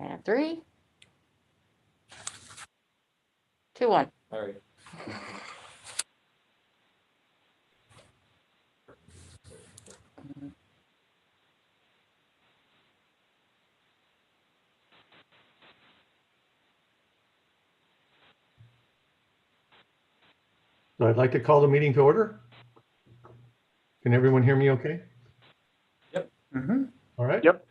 And 3, 2, 1. All right. So I'd like to call the meeting to order. Can everyone hear me okay? Mm-hmm. All right. Yep.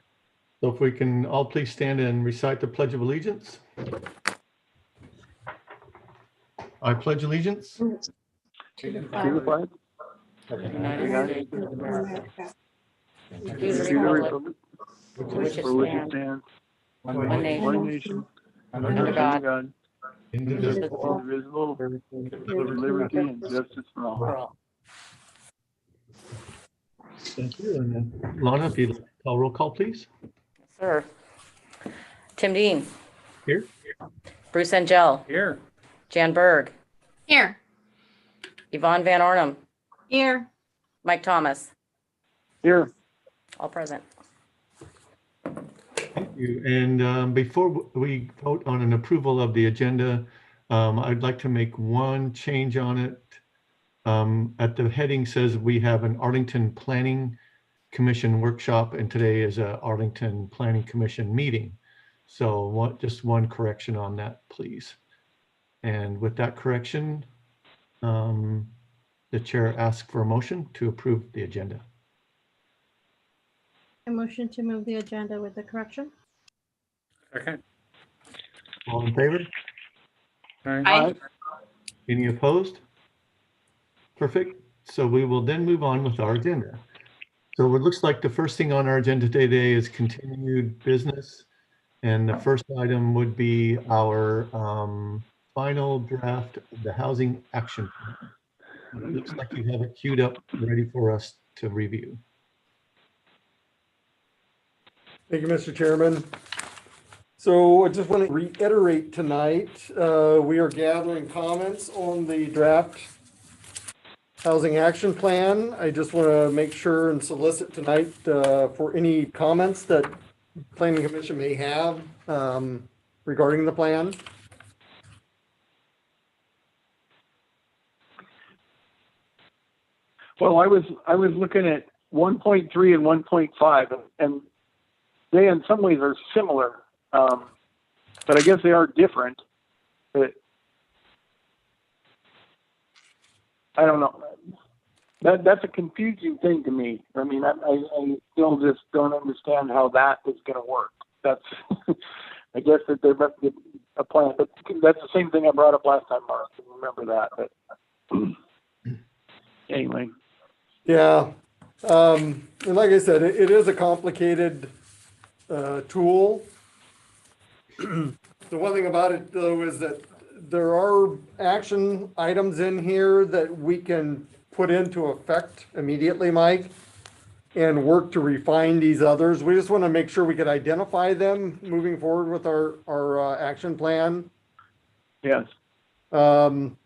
So if we can all please stand and recite the Pledge of Allegiance. I pledge allegiance To the To the flag flag of the of the United United States States of of America, America, to to the the republic republic for which it for which it stands, stands, one one nation, nation, under under God, God, indivisible. indivisible, with with liberty and justice for all. for all. Thank you. And then Lana, if you'd call roll call, please. Sir. Tim Dean, Here. Bruce Angell, Here. Jan Berg, Here. Yvonne Van Arnhem, Here. Mike Thomas, Here, all present. Thank you. And before we vote on an approval of the agenda, I'd like to make one change on it. At the heading says we have an Arlington Planning Commission workshop, and today is a Arlington Planning Commission meeting. So just one correction on that, please. And with that correction, the chair asks for a motion to approve the agenda. A motion to move the agenda with the correction. Second. All in favor? Aye. Any opposed? Perfect. So we will then move on with our agenda. So it looks like the first thing on our agenda today is continued business. And the first item would be our final draft of the housing action plan. It looks like you have it queued up, ready for us to review. Thank you, Mr. Chairman. So I just want to reiterate tonight, we are gathering comments on the draft housing action plan. I just want to make sure and solicit tonight for any comments that Planning Commission may have regarding the plan. well, I was looking at 1.3 and 1.5, and they in some ways are similar, but I guess they are different. But I don't know. That's a confusing thing to me. I mean, I still just don't understand how that is going to work. That's, I guess that there must be a plan, but that's the same thing I brought up last time, Mark. Remember that, but anyway. Yeah, and like I said, it is a complicated tool. The one thing about it though is that there are action items in here that we can put into effect immediately, Mike, and work to refine these others. We just want to make sure we could identify them moving forward with our action plan. Yes. And,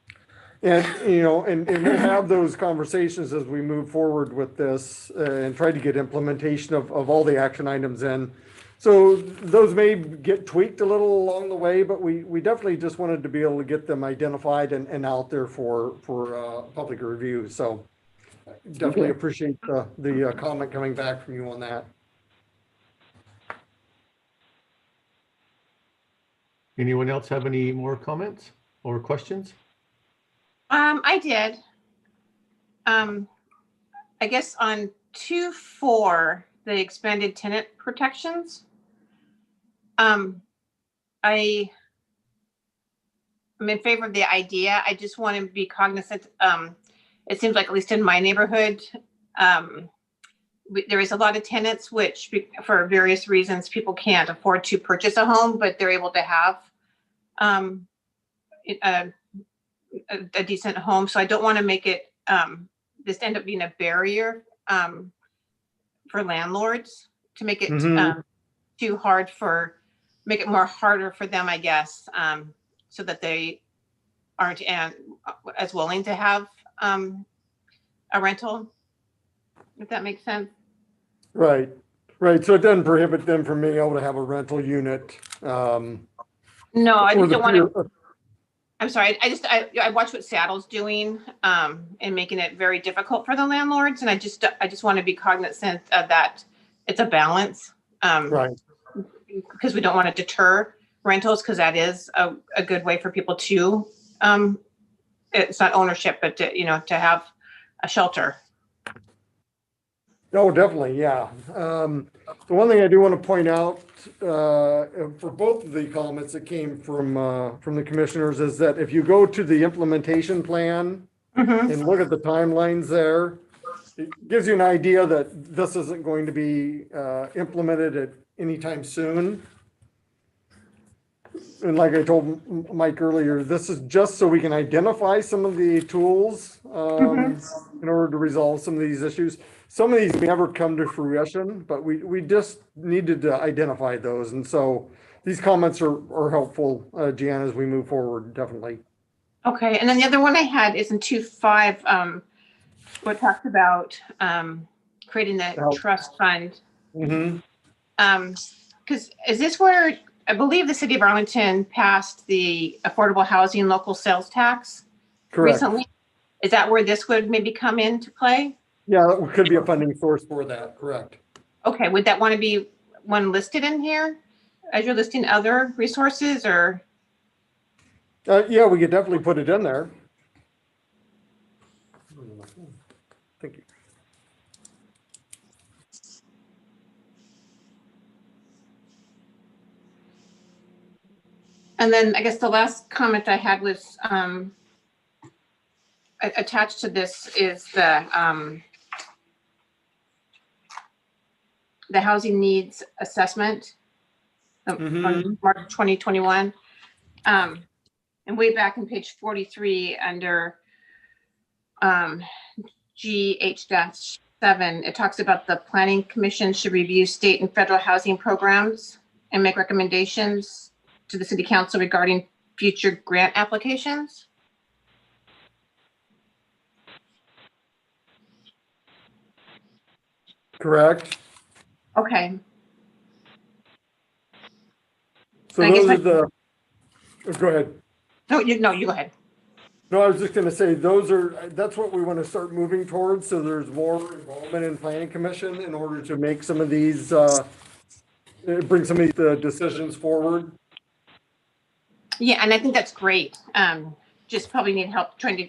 you know, and we'll have those conversations as we move forward with this and try to get implementation of all the action items in. So those may get tweaked a little along the way, but we definitely just wanted to be able to get them identified and out there for public review. So definitely appreciate the comment coming back from you on that. Anyone else have any more comments or questions? I did. I guess on 2.4, the expanded tenant protections. I'm in favor of the idea. I just want to be cognizant. It seems like, at least in my neighborhood, there is a lot of tenants which, for various reasons, people can't afford to purchase a home, but they're able to have a decent home. So I don't want to make it just end up being a barrier for landlords, to make it too hard make it more harder for them, I guess, so that they aren't as willing to have a rental, if that makes sense. Right. Right, so it doesn't prohibit them from being able to have a rental unit. No, I or just the don't want to, peer- I'm sorry, I watched what Saddle's doing, and making it very difficult for the landlords, and I just want to be cognizant of that. It's a balance. Right, Because we don't want to deter rentals, because that is a good way for people to, it's not ownership, but to have a shelter. oh, definitely, yeah. The one thing I do want to point out, for both of the comments that came from the commissioners is that if you go to the implementation plan Mhm. and look at the timelines there, it gives you an idea that this isn't going to be implemented at any time soon. And like I told Mike earlier, this is just so we can identify some of the tools in order to resolve some of these issues. Some of these may never come to fruition, but we just needed to identify those. And so these comments are helpful, Jan, as we move forward, definitely. Okay, and then the other one I had is in 2.5, what talks about creating the Help. trust fund. Mm-hmm. Because is this where, I believe the city of Arlington passed the affordable housing local sales tax Correct. recently? Is that where this would maybe come into play? Yeah, that could be a funding source for that, correct. Okay, would that want to be one listed in here as you're listing other resources, or? Yeah, we could definitely put it in there. Thank you. And then I guess the last comment I had was attached to this is the housing needs assessment from March 2021. And way back in page 43 under GH-7, it talks about the Planning Commission should review state and federal housing programs and make recommendations to the city council regarding future grant applications. Correct. Okay. So I guess those are the, go ahead. No, you go ahead. No, I was just gonna say, that's what we want to start moving towards, so there's more involvement in planning commission in order to make some of these, bring some of these decisions forward. Yeah, and I think that's great. Just probably need help trying to,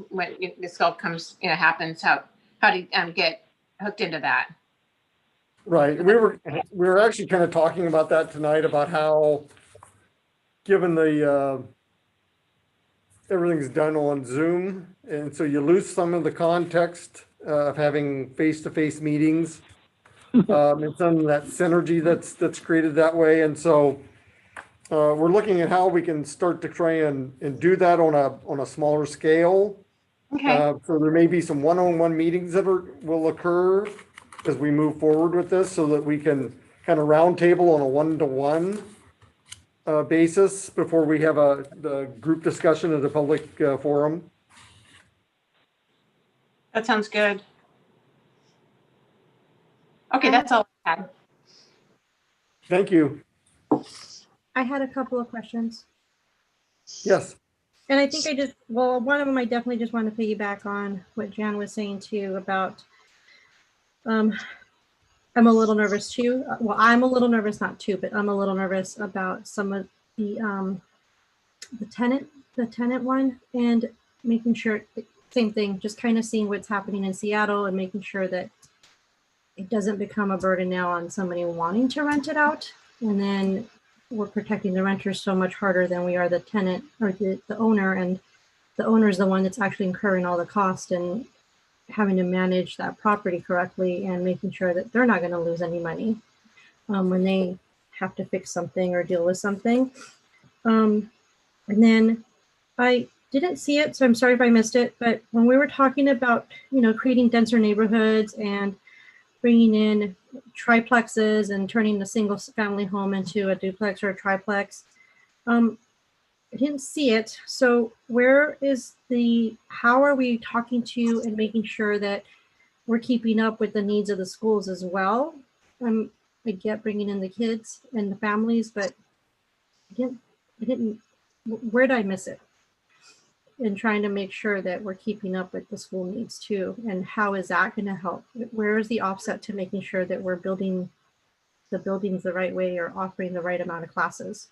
when this all comes, happens, how to get hooked into that. Right, we were actually kind of talking about that tonight, about how, given the, everything's done on Zoom, and so you lose some of the context of having face-to-face meetings. And some of that synergy that's created that way, and so we're looking at how we can start to try and do that on a smaller scale. Okay. So there may be some one-on-one meetings that will occur as we move forward with this, so that we can kind of roundtable on a one-to-one basis before we have the group discussion at the public forum. That sounds good. Okay, that's all I had. Thank you. I had a couple of questions. Yes. And I think one of them I definitely just want to piggyback on what Jan was saying too about, I'm a little nervous too. Well, I'm a little nervous, not too, but I'm a little nervous about some of the tenant one, and making sure, same thing, just kind of seeing what's happening in Seattle and making sure that it doesn't become a burden now on somebody wanting to rent it out. And then we're protecting the renters so much harder than we are the tenant or the owner. And the owner is the one that's actually incurring all the cost and having to manage that property correctly and making sure that they're not going to lose any money when they have to fix something or deal with something. And then I didn't see it, so I'm sorry if I missed it, but when we were talking about, creating denser neighborhoods and bringing in triplexes and turning a single family home into a duplex or a triplex, I didn't see it. So how are we talking to and making sure that we're keeping up with the needs of the schools as well? I get bringing in the kids and the families, but I didn't, where did I miss it? And trying to make sure that we're keeping up with the school needs too. And how is that going to help? Where is the offset to making sure that we're building the buildings the right way or offering the right amount of classes?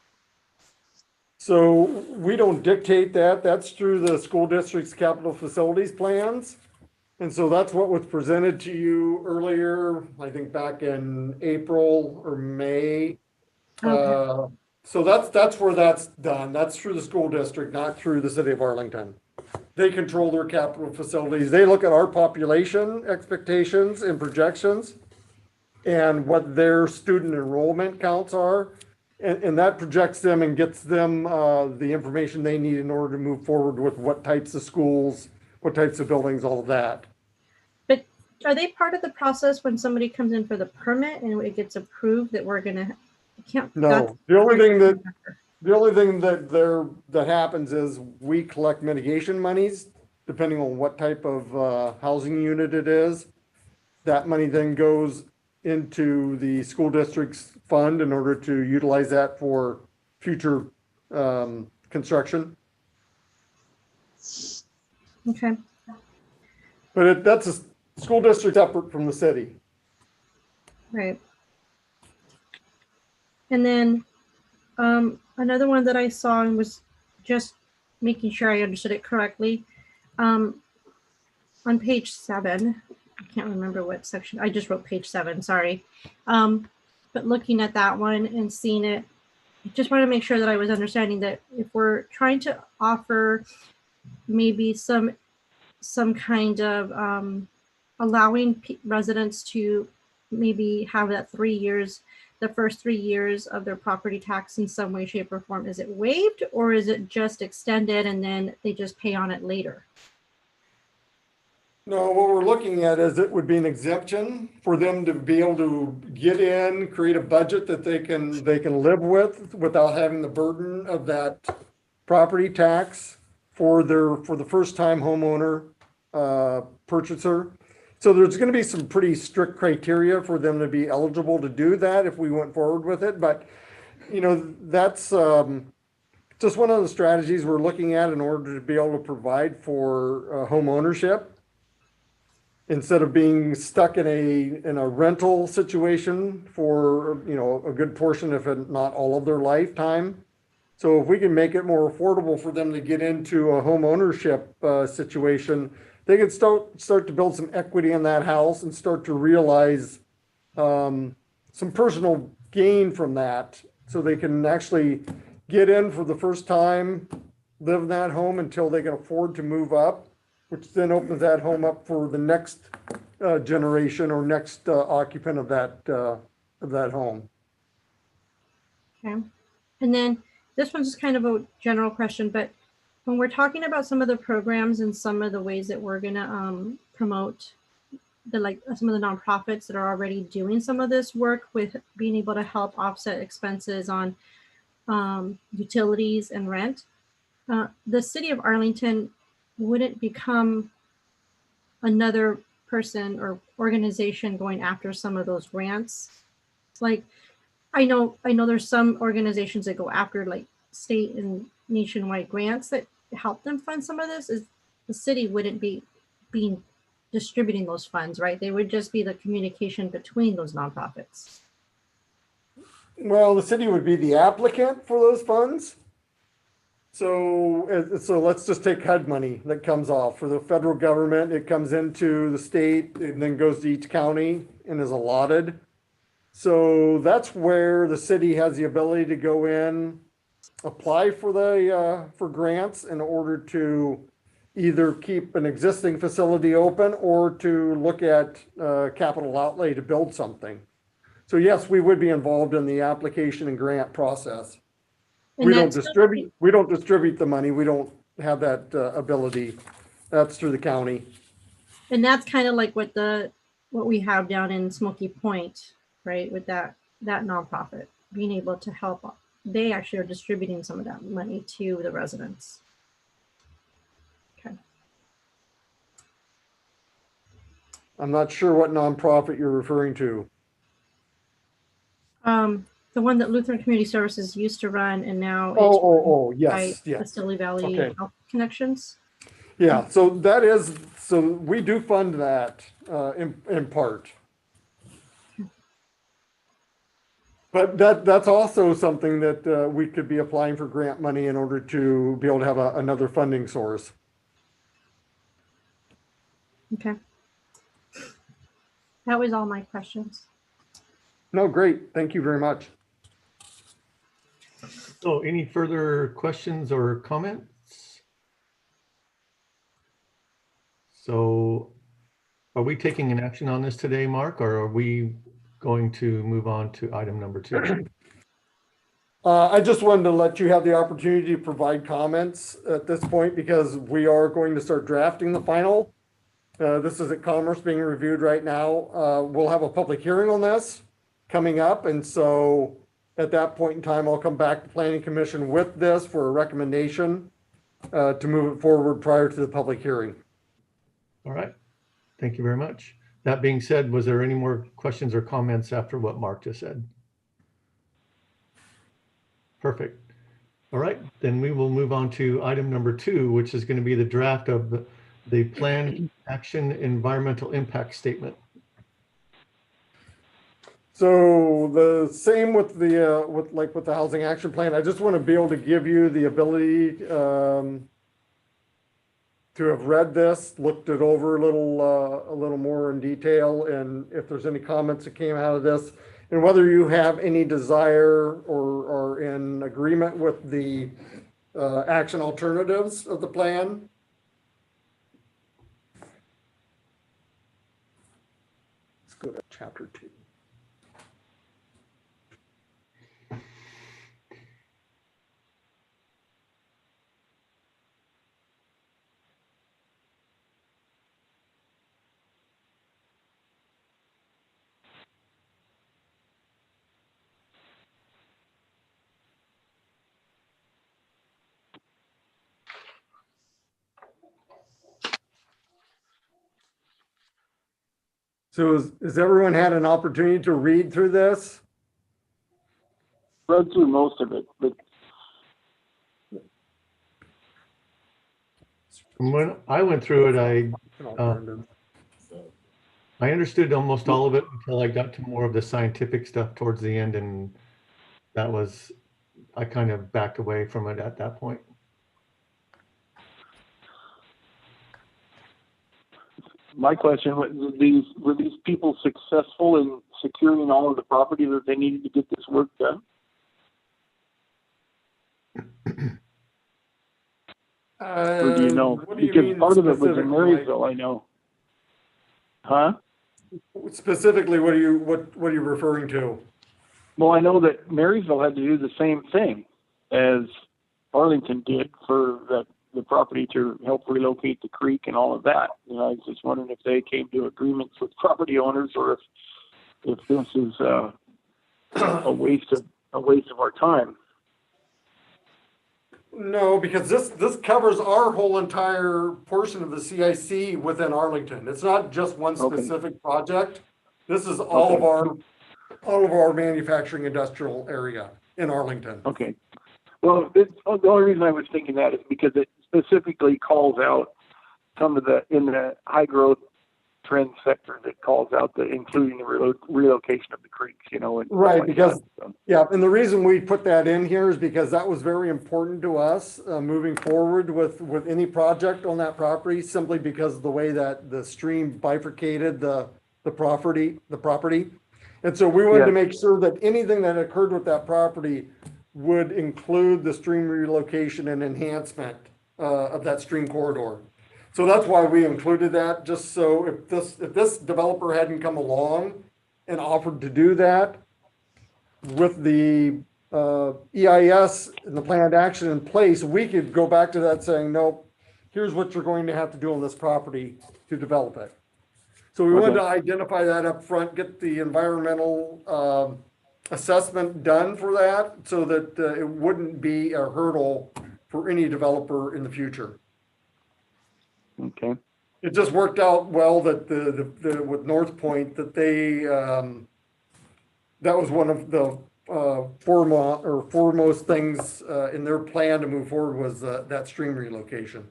So we don't dictate that. That's through the school district's capital facilities plans. And so that's what was presented to you earlier, I think back in April or May. Okay. So that's where that's done. That's through the school district, not through the city of Arlington. They control their capital facilities. They look at our population expectations and projections and what their student enrollment counts are. And that projects them and gets them the information they need in order to move forward with what types of schools, what types of buildings, all of that. But are they part of the process when somebody comes in for the permit and it gets approved that we're gonna, No, the only thing that happens is we collect mitigation monies, depending on what type of housing unit it is. That money then goes into the school district's fund in order to utilize that for future construction. Okay. But that's a school district effort from the city. Right. And then another one that I saw and was just making sure I understood it correctly. On page 7, I can't remember what section, I just wrote page 7, sorry. But looking at that one and seeing it, I just want to make sure that I was understanding that if we're trying to offer maybe some kind of allowing residents to maybe have that 3 years, the first 3 years of their property tax in some way, shape, or form, is it waived or is it just extended and then they just pay on it later? No, what we're looking at is it would be an exemption for them to be able to get in, create a budget that they can live with without having the burden of that property tax for the first time homeowner purchaser. So there's going to be some pretty strict criteria for them to be eligible to do that if we went forward with it. But, that's just one of the strategies we're looking at in order to be able to provide for home ownership instead of being stuck in a rental situation for, a good portion, if not all of their lifetime. So if we can make it more affordable for them to get into a home ownership situation, they can start to build some equity in that house and start to realize some personal gain from that. So they can actually get in for the first time, live in that home until they can afford to move up, which then opens that home up for the next generation or next occupant of that home. Okay. And then this one's just kind of a general question, but when we're talking about some of the programs and some of the ways that we're going to promote some of the nonprofits that are already doing some of this work with being able to help offset expenses on utilities and rent, the city of Arlington wouldn't become another person or organization going after some of those grants. Like, I know there's some organizations that go after like state and nationwide grants that help them fund some of this. Is the city wouldn't be distributing those funds, right? They would just be the communication between those nonprofits. Well, the city would be the applicant for those funds. So let's just take HUD money that comes off for the federal government. It comes into the state and then goes to each county and is allotted. So that's where the city has the ability to go in, apply for grants in order to either keep an existing facility open or to look at capital outlay to build something. So yes, we would be involved in the application and grant process. And We don't distribute the money. We don't have that ability. That's through the county. And that's kind of like what we have down in Smoky Point, right? With that nonprofit being able to help. They actually are distributing some of that money to the residents. Okay. I'm not sure what nonprofit you're referring to. The one that Lutheran Community Services used to run and now it's Oh, by yes, the yes. Stilley Valley Okay. Health Connections. Yeah, so that is, so we do fund that in part. But that's also something that we could be applying for grant money in order to be able to have another funding source. Okay. That was all my questions. No, great. Thank you very much. So any further questions or comments? So are we taking an action on this today, Mark, or are we going to move on to item number 2? I just wanted to let you have the opportunity to provide comments at this point because we are going to start drafting the final. This is at Commerce being reviewed right now. We'll have a public hearing on this coming up. And so at that point in time, I'll come back to Planning Commission with this for a recommendation to move it forward prior to the public hearing. All right. Thank you very much. That being said, was there any more questions or comments after what Mark just said? Perfect. All right, then we will move on to item number 2, which is going to be the draft of the planned action environmental impact statement. So the same with the with the housing action plan. I just want to be able to give you the ability to have read this, looked it over a little more in detail, and if there's any comments that came out of this, and whether you have any desire or are in agreement with the action alternatives of the plan. Let's go to chapter 2. So has everyone had an opportunity to read through this? Read through most of it, but When I went through it, I understood almost all of it until I got to more of the scientific stuff towards the end, and that was, I kind of backed away from it at that point. my question was, were these people successful in securing all of the property that they needed to get this work done? Or do you know? What do you Because mean part of it was in specifically? Marysville, I know. Huh? Specifically, what are you referring to? Well, I know that Marysville had to do the same thing as Arlington did for the property to help relocate the creek and all of that. And I was just wondering if they came to agreements with property owners, or if this is a waste of our time. No, because this covers our whole entire portion of the CIC within Arlington. It's not just one specific project. This is all of our manufacturing industrial area in Arlington. Okay. Well, the only reason I was thinking that is because it specifically calls out some of in the high growth trend sector, that calls out including the relocation of the creeks, and Right, like because that, so. Yeah, and the reason we put that in here is because that was very important to us moving forward with any project on that property, simply because of the way that the stream bifurcated the property. And so we wanted to make sure that anything that occurred with that property would include the stream relocation and enhancement of that stream corridor. So that's why we included that, just so if this developer hadn't come along and offered to do that with the EIS and the planned action in place, we could go back to that saying, nope, here's what you're going to have to do on this property to develop it. So we wanted to identify that up front, get the environmental assessment done for that, so that it wouldn't be a hurdle for any developer in the future. Okay. It just worked out well that with North Point, that that was one of the foremost things in their plan to move forward was that stream relocation.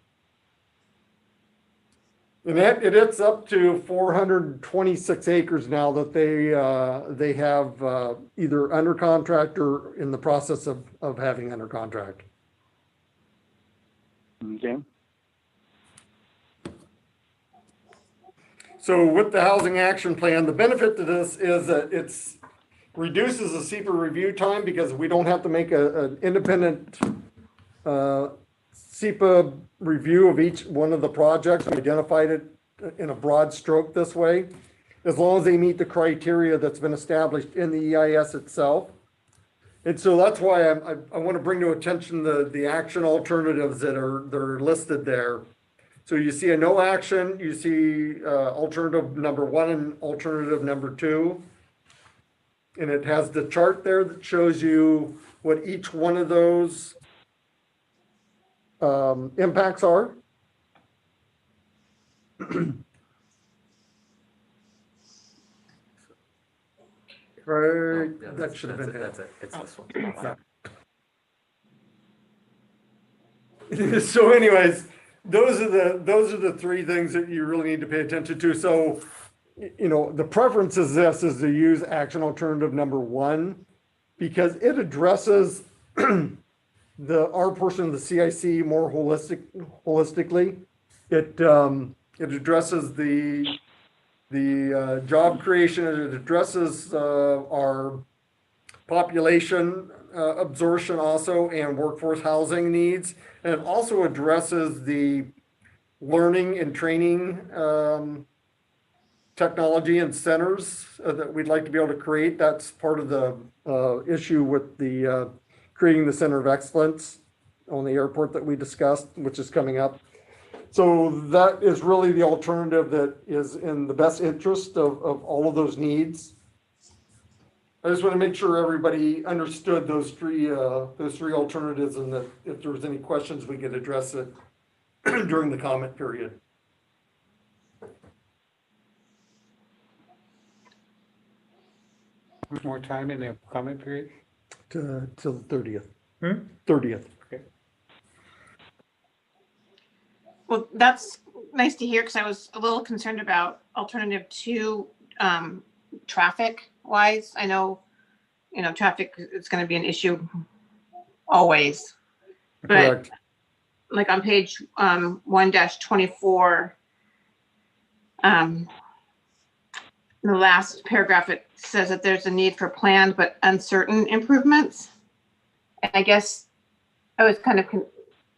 And it's up to 426 acres now that they have either under contract or in the process of having under contract. Okay. So with the housing action plan, the benefit to this is that it's reduces the SEPA review time because we don't have to make an independent SEPA review of each one of the projects. We identified it in a broad stroke this way, as long as they meet the criteria that's been established in the EIS itself. And so that's why I want to bring to attention the action alternatives that are listed there. So you see a no action, you see alternative number 1 and alternative number 2. And it has the chart there that shows you what each one of those impacts are. Right, Yeah, that should have been it. That's it. It's this one. So anyways, those are the 3 things that you really need to pay attention to. So, you know, the preference is to use action alternative number 1 because it addresses our portion of the CIC more holistically. It addresses the job creation. It addresses our population absorption also and workforce housing needs. And it also addresses the learning and training technology and centers that we'd like to be able to create. That's part of the issue with the creating the Center of Excellence on the airport that we discussed, which is coming up. So that is really the alternative that is in the best interest of all of those needs. I just want to make sure everybody understood those three alternatives, and that if there was any questions, we could address it during the comment period. More time in the comment period? Till the 30th. 30th. Okay. Well, that's nice to hear because I was a little concerned about alternative 2, traffic wise. I know, traffic is going to be an issue always, but Correct. like on page 1-24, the last paragraph, it says that there's a need for planned but uncertain improvements. And I guess I was kind of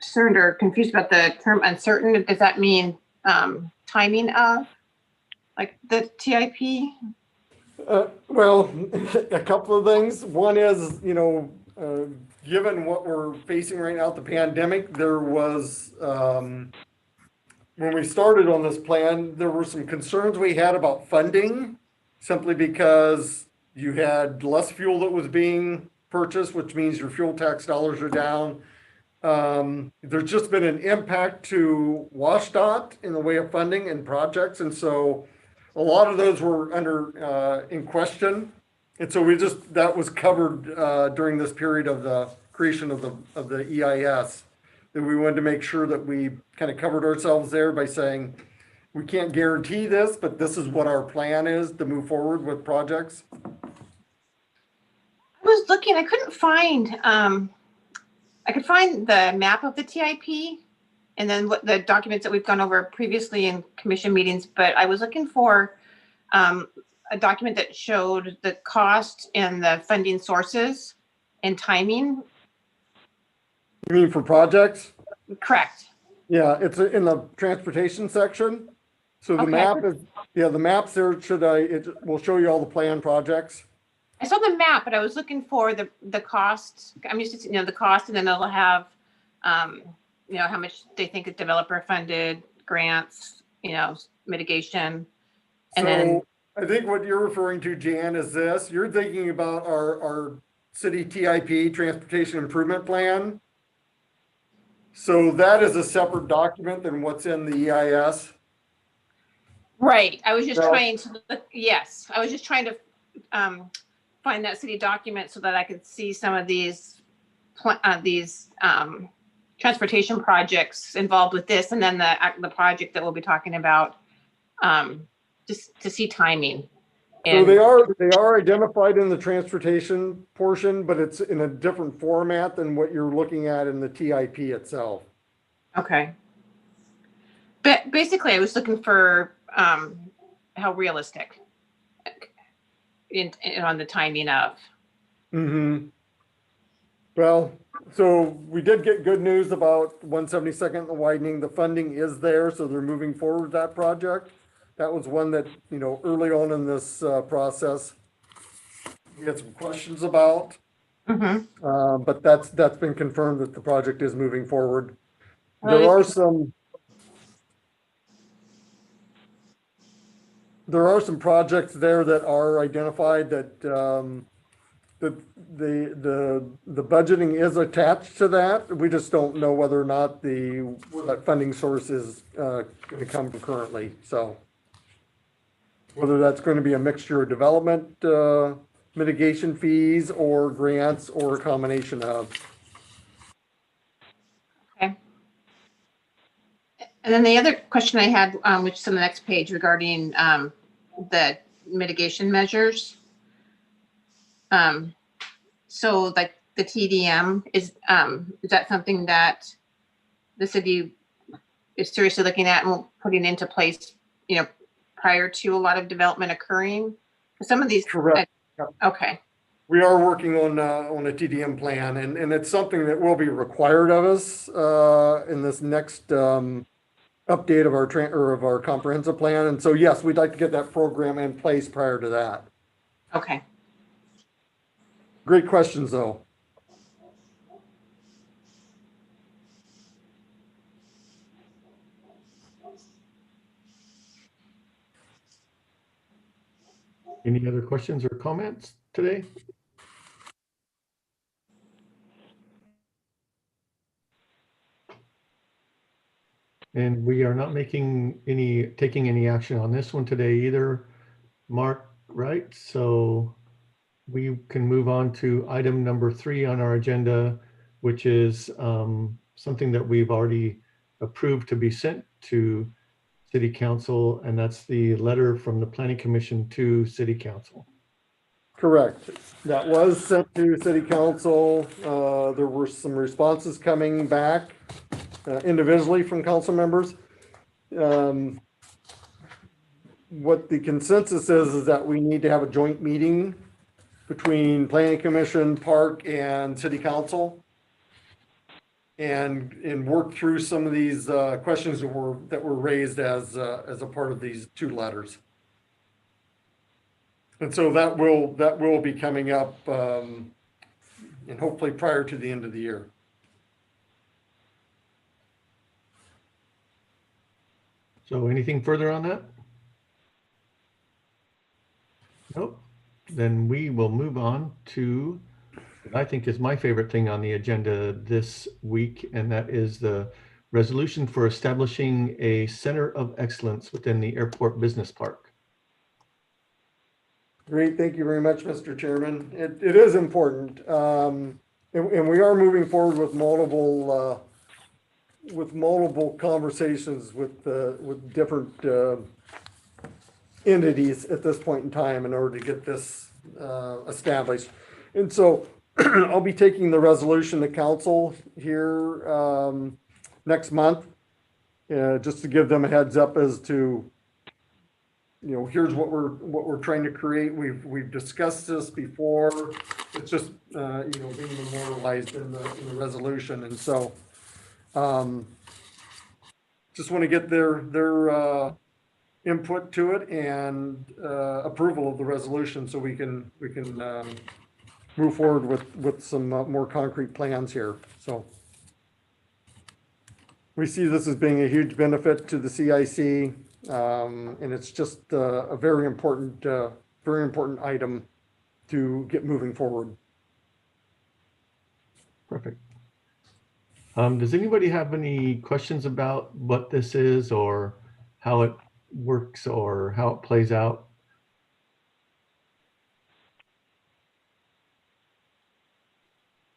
concerned or confused about the term uncertain. Does that mean timing of like the TIP? Well, a couple of things. One is, given what we're facing right now, the pandemic, there was, when we started on this plan, there were some concerns we had about funding, simply because you had less fuel that was being purchased, which means your fuel tax dollars are down. There's just been an impact to WashDOT in the way of funding and projects. And so a lot of those were in question. And so that was covered during this period of the creation of the EIS, that we wanted to make sure that we kind of covered ourselves there by saying, we can't guarantee this, but this is what our plan is to move forward with projects. I was looking, I couldn't find, I could find the map of the TIP and then what the documents that we've gone over previously in commission meetings, but I was looking for a document that showed the cost and the funding sources and timing. You mean for projects? Correct. Yeah, it's in the transportation section. So the Okay. map is, the maps there it will show you all the planned projects. I saw the map, but I was looking for the cost. I'm used to, the cost, and then it'll have, how much they think is developer funded, grants, mitigation. And then, I think what you're referring to, Jan, is this. You're thinking about our city TIP, Transportation Improvement Plan. So that is a separate document than what's in the EIS. right, I was just So- trying to look, yes, I was just trying to find that city document so that I could see some of these transportation projects involved with this, and then the project that we'll be talking about, just to see timing. So And they are identified in the transportation portion, but it's in a different format than what you're looking at in the TIP itself. okay. But basically, I was looking for how realistic in on the timing of. Mm-hmm. Well, so we did get good news about 172nd and widening. The funding is there, so they're moving forward with that project. That was one that, you know, early on in this process, we had some questions about. Mm-hmm. But that's been confirmed that the project is moving forward. Well, There are some projects there that are identified that the budgeting is attached to that. We just don't know whether or not that funding source is going to come concurrently. So whether that's going to be a mixture of development mitigation fees or grants or a combination of. Okay. And then the other question I had, which is on the next page regarding the mitigation measures. So like the TDM is that something that the city is seriously looking at and putting into place, you know, prior to a lot of development occurring? Some of these. Correct. Okay. We are working on a TDM plan, and it's something that will be required of us in this next update of our comprehensive plan. And so, yes, we'd like to get that program in place prior to that. Okay. Great questions, though. Any other questions or comments today? And we are not taking any action on this one today either, Mark, right? So we can move on to item number 3 on our agenda, which is something that we've already approved to be sent to City Council, and that's the letter from the Planning Commission to City Council. Correct. That was sent to City Council. There were some responses coming back individually from council members. What the consensus is that we need to have a joint meeting between Planning Commission, Park, and City Council, and work through some of these questions that were raised as a part of these 2 letters. And so that will be coming up, and hopefully prior to the end of the year. So anything further on that? Nope. Then we will move on to what I think is my favorite thing on the agenda this week, and that is the resolution for establishing a center of excellence within the airport business park. Great, thank you very much, Mr. Chairman. It is important, and we are moving forward with multiple conversations with different entities at this point in time in order to get this established. And so I'll be taking the resolution to council here next month, just to give them a heads up as to, you know, here's what we're trying to create. We've discussed this before. It's just you know, being memorialized in the resolution, and so just want to get their input to it and approval of the resolution so we can move forward with some more concrete plans here. So we see this as being a huge benefit to the CIC, and it's just a very important item to get moving forward. Perfect. Does anybody have any questions about what this is or how it works or how it plays out?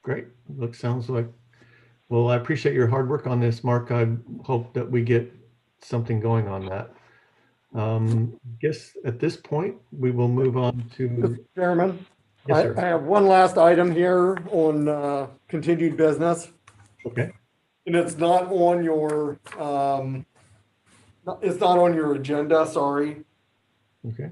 Great. Sounds like, well, I appreciate your hard work on this, Mark. I hope that we get something going on that. Guess at this point, we will move on to, Mr. Chairman, yes, I sir. have one last item here on continued business, Okay, and it's not on your, it's not on your agenda, sorry. okay.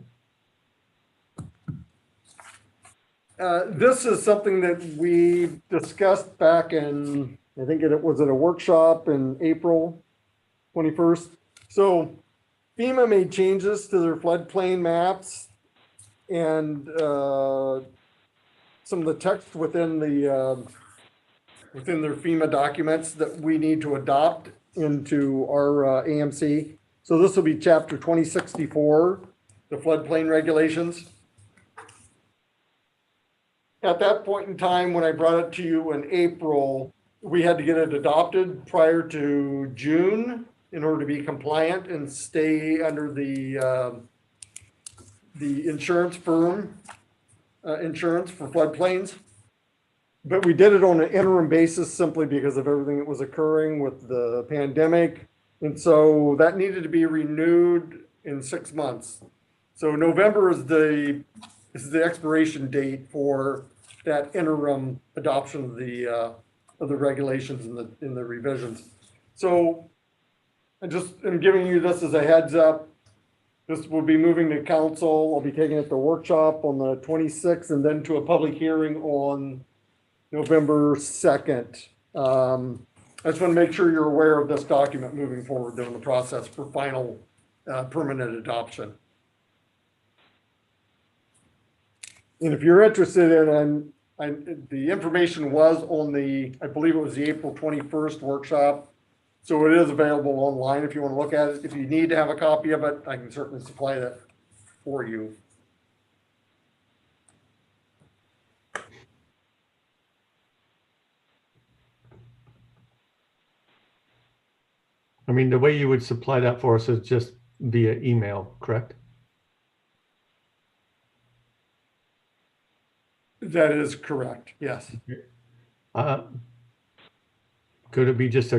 This is something that we discussed back in, I think it was at a workshop in April 21st. So FEMA made changes to their floodplain maps and some of the text within the within their FEMA documents that we need to adopt into our AMC. So this will be chapter 2064, the floodplain regulations. At that point in time, when I brought it to you in April, we had to get it adopted prior to June in order to be compliant and stay under the insurance firm, insurance for floodplains. But we did it on an interim basis simply because of everything that was occurring with the pandemic. And so that needed to be renewed in 6 months. So November is the expiration date for that interim adoption of the regulations and the revisions. So I just am giving you this as a heads up. This will be moving to council. I'll be taking it to workshop on the 26th and then to a public hearing on November 2nd. I just want to make sure you're aware of this document moving forward during the process for final permanent adoption. And if you're interested in, the information was on the, I believe it was the April 21st workshop. So it is available online if you want to look at it. If you need to have a copy of it, I can certainly supply that for you. I mean, the way you would supply that for us is just via email, correct? That is correct, yes. Could it be just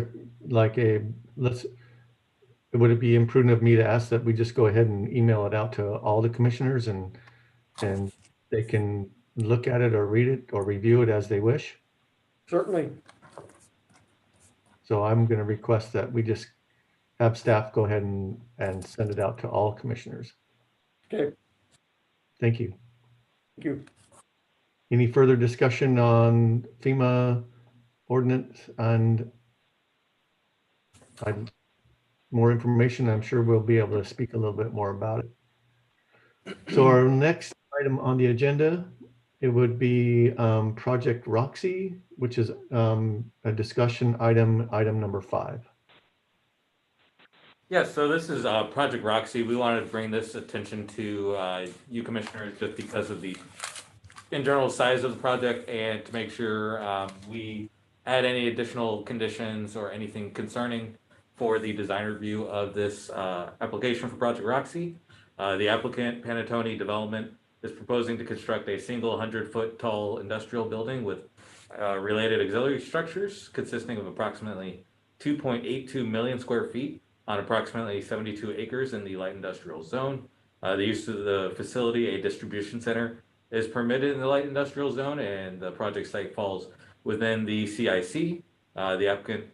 would it be imprudent of me to ask that we just go ahead and email it out to all the commissioners and they can look at it or read it or review it as they wish? Certainly. So I'm going to request that we just have staff go ahead and send it out to all commissioners. Okay, Thank you. thank you. Any further discussion on FEMA ordinance and more information? I'm sure we'll be able to speak a little bit more about it. So our next item on the agenda, it would be Project Roxy, which is a discussion item number 5. Yes, so this is Project Roxy. We wanted to bring this attention to you commissioners just because of the internal size of the project and to make sure we add any additional conditions or anything concerning for the design review of this application for Project Roxy. The applicant, Panattoni Development, is proposing to construct a single 100-foot tall industrial building with related auxiliary structures consisting of approximately 2.82 million square feet on approximately 72 acres in the light industrial zone. The use of the facility, a distribution center, is permitted in the light industrial zone, and the project site falls within the CIC. The applicant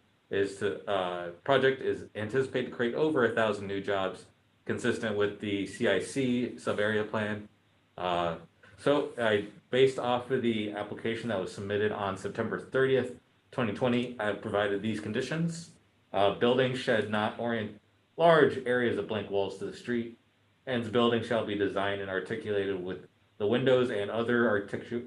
project is anticipated to create over 1,000 new jobs consistent with the CIC sub-area plan. Based off of the application that was submitted on September 30th, 2020, I have provided these conditions. Buildings should not orient large areas of blank walls to the street, and the building shall be designed and articulated with the windows and other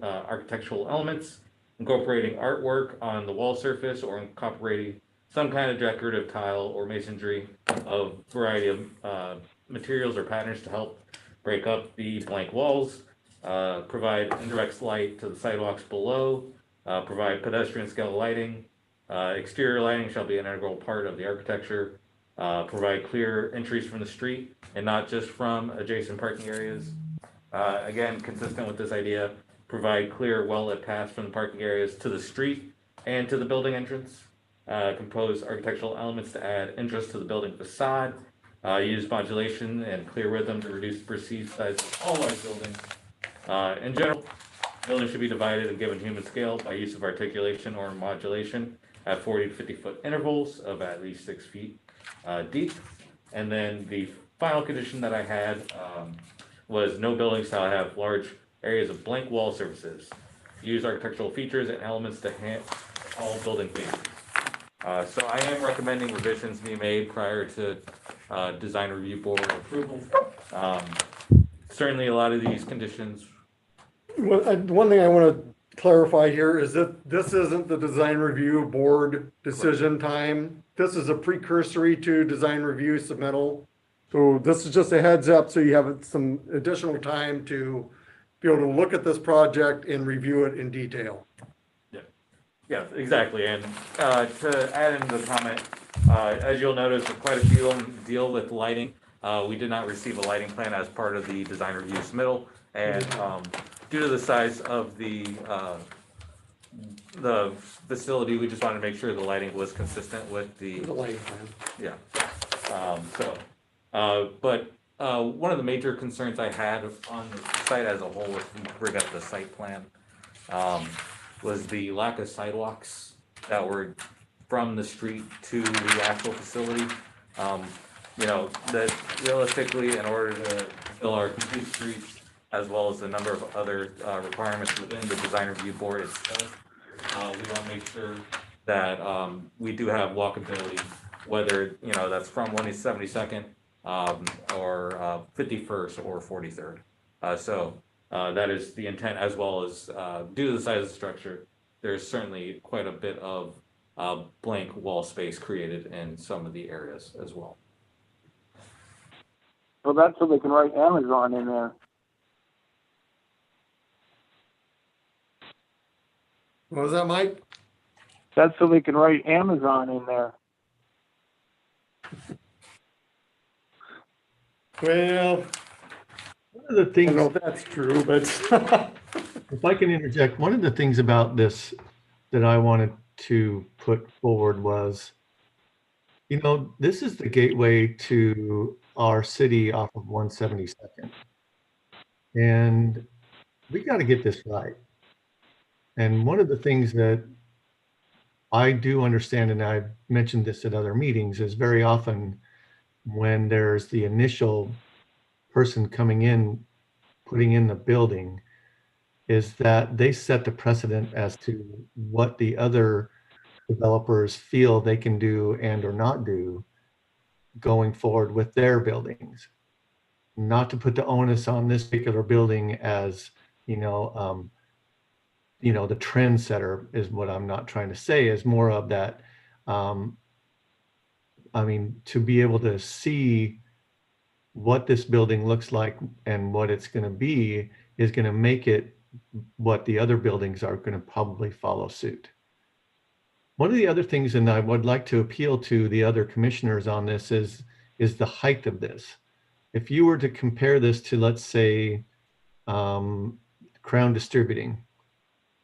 architectural elements, incorporating artwork on the wall surface or incorporating some kind of decorative tile or masonry of variety of materials or patterns to help break up the blank walls, provide indirect light to the sidewalks below, provide pedestrian scale lighting. Exterior lighting shall be an integral part of the architecture, provide clear entries from the street and not just from adjacent parking areas. Again, consistent with this idea, provide clear, well-lit paths from the parking areas to the street and to the building entrance. Compose architectural elements to add interest to the building facade. Use modulation and clear rhythm to reduce the perceived size of all large buildings. In general, buildings should be divided and given human scale by use of articulation or modulation at 40 to 50 foot intervals of at least 6 feet deep. And then the final condition that I had was no building shall have large areas of blank wall surfaces. Use architectural features and elements to enhance all building faces. So I am recommending revisions be made prior to design review board approval. Certainly a lot of these conditions. One thing I want to clarify here is that this isn't the design review board decision time. This is a precursory to design review submittal. So this is just a heads up, so you have some additional time to be able to look at this project and review it in detail. Yeah, exactly. And to add into the comment, as you'll notice, quite a few of them deal with lighting. We did not receive a lighting plan as part of the design review submittal, and due to the size of the facility, we just wanted to make sure the lighting was consistent with the lighting plan. Yeah. But one of the major concerns I had on the site as a whole, if we bring up the site plan, was the lack of sidewalks that were from the street to the actual facility. You know, that realistically, in order to fill our complete streets, as well as the number of other requirements within the design review board itself, we want to make sure that we do have walkability, whether, you know, that's from 172nd or 51st or 43rd. So that is the intent, as well as due to the size of the structure, there's certainly quite a bit of blank wall space created in some of the areas as well. Well, that's so they can write Amazon in there. What was that, Mike? That's so they can write Amazon in there. Well, One of the I things, don't know if that's true, but if I can interject, one of the things about this that I wanted to put forward was, you know, this is the gateway to our city off of 172nd. And we got to get this right. And one of the things that I do understand, and I've mentioned this at other meetings, is very often when there's the initial person coming in, putting in the building, is that they set the precedent as to what the other developers feel they can do and or not do going forward with their buildings. Not to put the onus on this particular building as, the trendsetter is what I'm not trying to say, is more of that. To be able to see what this building looks like and what it's going to be is going to make it what the other buildings are going to probably follow suit. One of the other things, and I would like to appeal to the other commissioners on this, is the height of this. If you were to compare this to, let's say, Crown Distributing.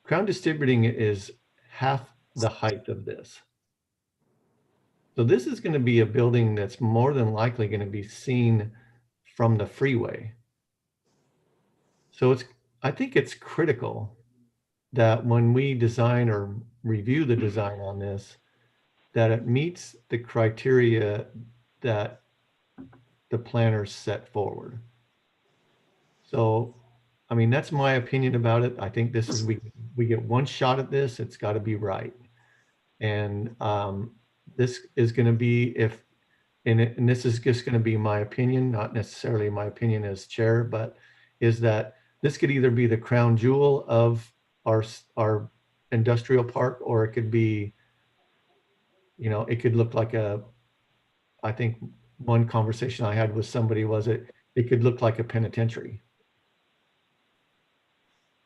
Crown Distributing is half the height of this. So this is going to be a building that's more than likely going to be seen from the freeway. So I think it's critical that when we design or review the design on this, that it meets the criteria that the planners set forward. So, that's my opinion about it. I think this is, we get one shot at this, it's got to be right. And this is going to be, and this is just going to be my opinion, not necessarily my opinion as chair, but is that this could either be the crown jewel of our industrial park, or it could be, it could look like I think one conversation I had with somebody was it could look like a penitentiary.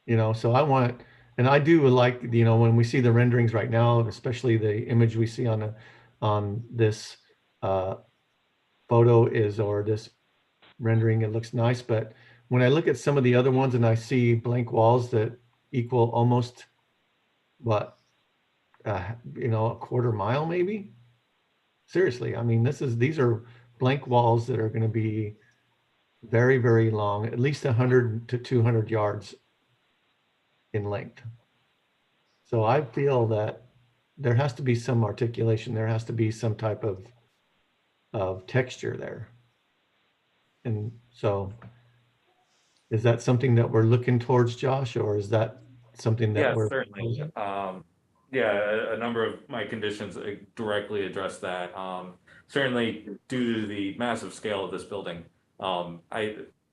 So I want, and I do like, when we see the renderings right now, especially the image we see on this photo or this rendering, it looks nice. But when I look at some of the other ones and I see blank walls that equal almost, what, a quarter mile maybe? Seriously, I mean, these are blank walls that are going to be very, very long, at least 100 to 200 yards in length. So I feel that there has to be some articulation. There has to be some type of texture there. And so is that something that we're looking towards, Josh, or is that something that Yeah, we're certainly. Yeah, a number of my conditions directly address that. Certainly due to the massive scale of this building,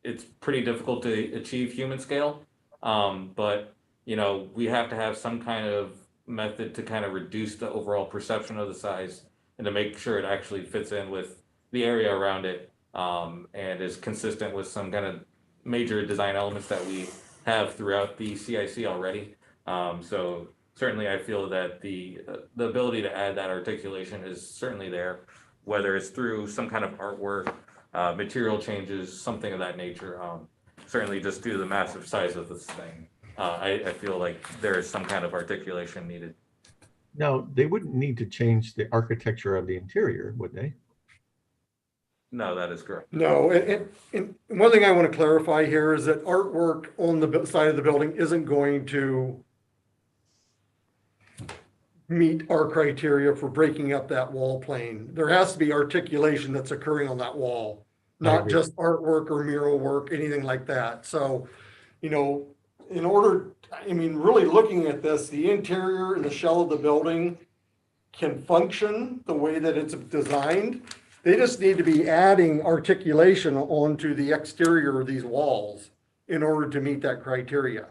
it's pretty difficult to achieve human scale. But we have to have some kind of method to kind of reduce the overall perception of the size and to make sure it actually fits in with the area around it, and is consistent with some kind of major design elements that we have throughout the CIC already. So certainly I feel that the ability to add that articulation is certainly there, whether it's through some kind of artwork, material changes, something of that nature. Certainly just due to the massive size of this thing, I feel like there is some kind of articulation needed. No, they wouldn't need to change the architecture of the interior, would they? No, that is correct. No, and one thing I want to clarify here is that artwork on the side of the building isn't going to meet our criteria for breaking up that wall plane. There has to be articulation that's occurring on that wall, not just artwork or mural work, anything like that. So, in order, really looking at this, the interior and the shell of the building can function the way that it's designed. They just need to be adding articulation onto the exterior of these walls in order to meet that criteria.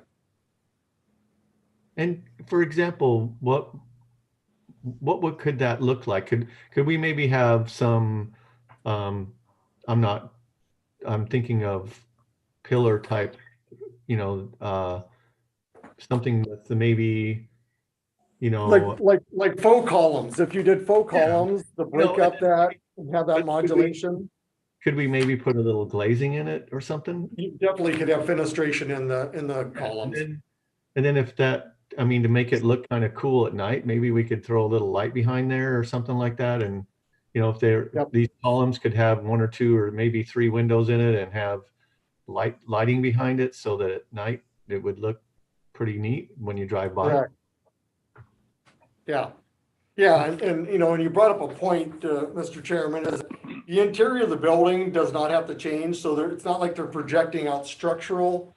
And for example, what could that look like? Could we maybe have some, I'm thinking of pillar type, something with the maybe, like faux columns. If you did faux columns to break up that and have that modulation. Could we maybe put a little glazing in it or something? You definitely could have fenestration in the columns. And then if that, to make it look kind of cool at night, maybe we could throw a little light behind there or something like that. And, if these columns could have 1 or 2 or maybe 3 windows in it and have lighting behind it so that at night it would look pretty neat when you drive by. Correct. Yeah. And you brought up a point, Mr. Chairman, is the interior of the building does not have to change. So it's not like they're projecting out structural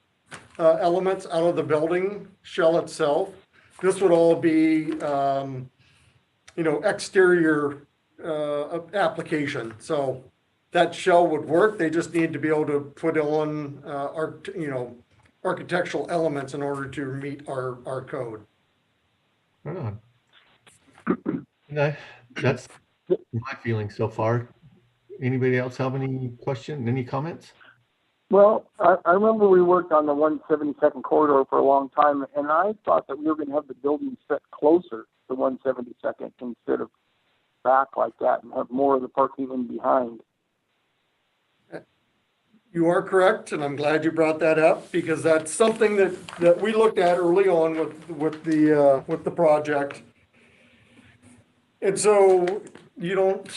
elements out of the building shell itself. This would all be, exterior application. So that shell would work. They just need to be able to put on, architectural elements in order to meet our code. Right on. That's my feeling so far. Anybody else have any question, any comments? Well, I remember we worked on the 172nd corridor for a long time, and I thought that we were going to have the building set closer to 172nd instead of back like that and have more of the parking in behind. You are correct, and I'm glad you brought that up because that's something that we looked at early on with the project. And so I don't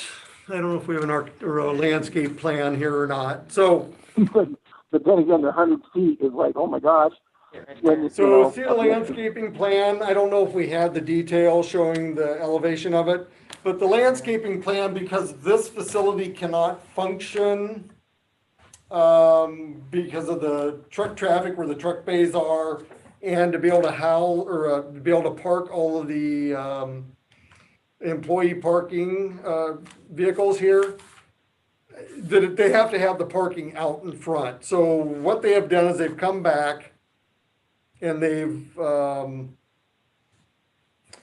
know if we have an art or a landscape plan here or not. So, but then again, the 100 feet is like, oh my gosh. So see the landscaping plan. I don't know if we had the detail showing the elevation of it, but the landscaping plan, because this facility cannot function because of the truck traffic where the truck bays are, and to be able to be able to park all of the employee parking vehicles here, that they have to have the parking out in front. So what they have done is they've come back and they've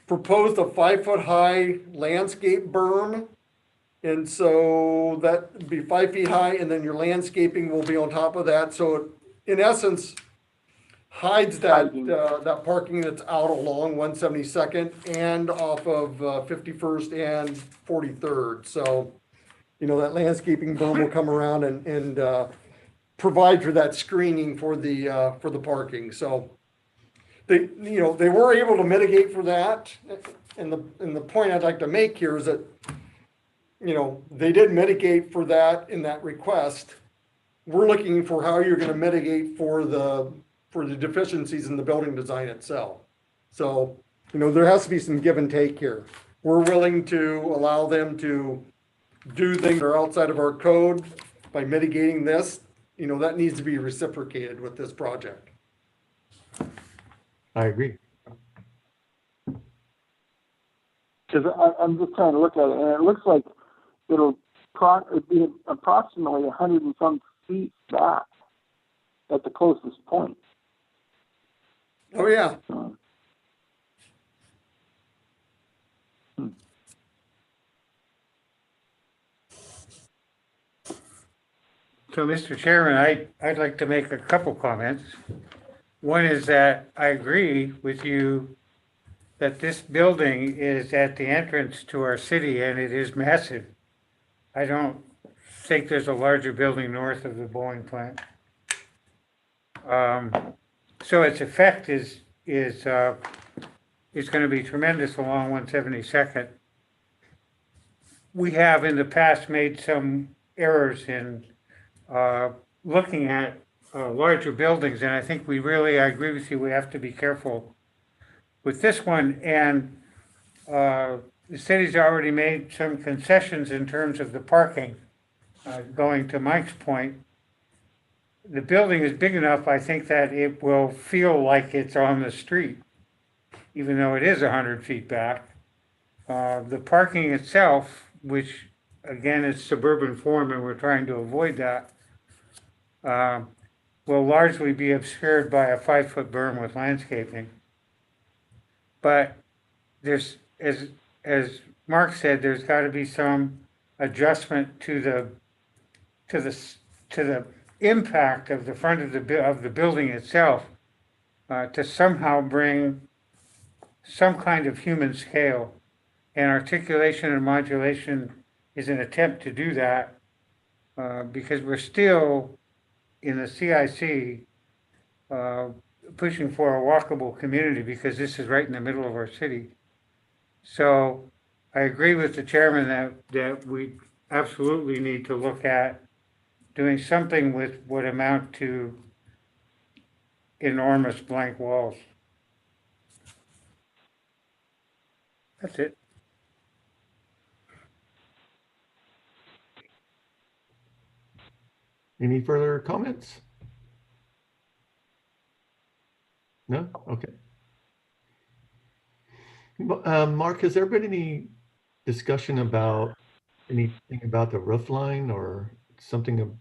proposed a 5-foot high landscape berm. And so that would be 5 feet high, and then your landscaping will be on top of that. So it, in essence, hides that that parking that's out along 172nd and off of 51st and 43rd. So, that landscaping berm will come around and provide for that screening for the parking. So they, they were able to mitigate for that. And the point I'd like to make here is that, they did mitigate for that in that request. We're looking for how you're gonna mitigate for the deficiencies in the building design itself. So, there has to be some give and take here. We're willing to allow them to do things that are outside of our code by mitigating this. That needs to be reciprocated with this project. I agree. Because I'm just trying to look at it, and it looks like it'd be approximately 100 and some feet back at the closest point. Oh, yeah. So, So, Mr. Chairman, I'd like to make a couple comments. One is that I agree with you that this building is at the entrance to our city and it is massive. I don't think there's a larger building north of the Boeing plant. So its effect is going to be tremendous along 172nd. We have in the past made some errors in looking at larger buildings, and I think I agree with you, we have to be careful with this one. And the city's already made some concessions in terms of the parking. Going to Mike's point, the building is big enough, I think, that it will feel like it's on the street, even though it is 100 feet back. The parking itself, which again is suburban form and we're trying to avoid that, will largely be obscured by a 5-foot berm with landscaping. But there's, as Mark said, there's got to be some adjustment to the impact of the front of the building itself, to somehow bring some kind of human scale. And articulation and modulation is an attempt to do that, because we're still in the CIC pushing for a walkable community, because this is right in the middle of our city. So I agree with the chairman that we absolutely need to look at doing something with what amount to enormous blank walls. That's it. Any further comments? No? Okay. Mark, has there been any discussion about anything about the roof line or something?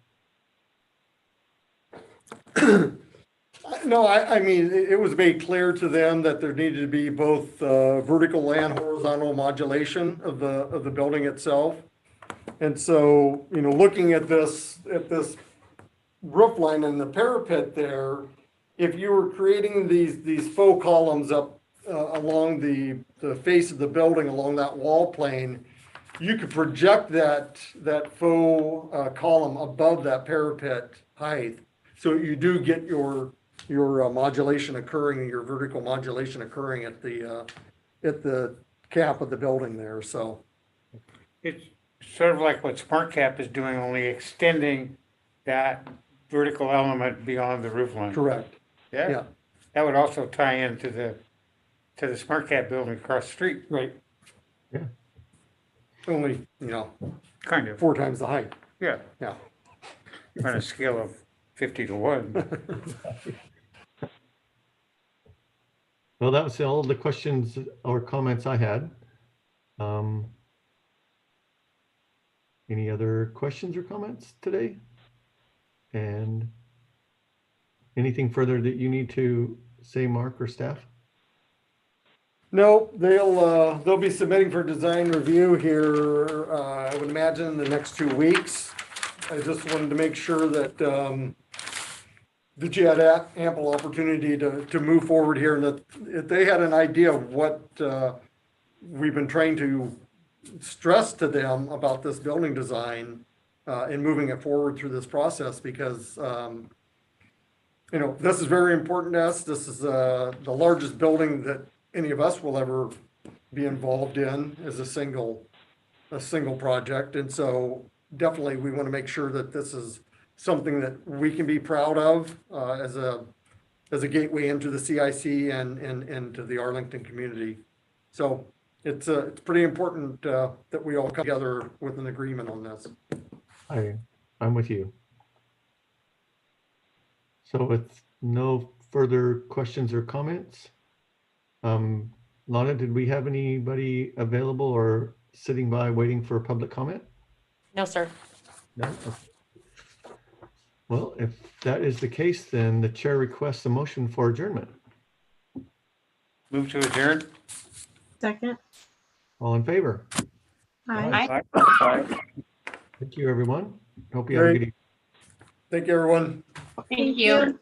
No, I mean, it was made clear to them that there needed to be both vertical and horizontal modulation of the building itself. And so, looking at this roof line and the parapet there, if you were creating these faux columns up along the face of the building, along that wall plane, you could project that faux column above that parapet height. So you do get your modulation occurring, your vertical modulation occurring at the cap of the building there. So It's sort of like what SmartCap is doing, only extending that vertical element beyond the roof line. correct. Yeah. Yeah. That would also tie into the SmartCap building across the street. Right. Yeah. Only, Kind of. 4 times the height. Yeah. Yeah. On a scale of 50 to 1. Well, that was all the questions or comments I had. Any other questions or comments today? And anything further that you need to say, Mark or staff? No, they'll be submitting for design review here, I would imagine in the next 2 weeks. I just wanted to make sure that you had ample opportunity to move forward here, and that they had an idea of what we've been trying to stress to them about this building design in moving it forward through this process, because you know, this is very important to us. This is the largest building that any of us will ever be involved in as a single project. And so definitely we want to make sure that this is something that we can be proud of as a gateway into the CIC and to the Arlington community. So it's pretty important that we all come together with an agreement on this. I'm with you. So with no further questions or comments, Lana, did we have anybody available or sitting by waiting for public comment? No, sir. No? Okay. Well, if that is the case, then the chair requests a motion for adjournment. Move to adjourn? Second. All in favor? Aye. Thank you, everyone. Hope you have a good evening. Thank you, everyone. Thank you.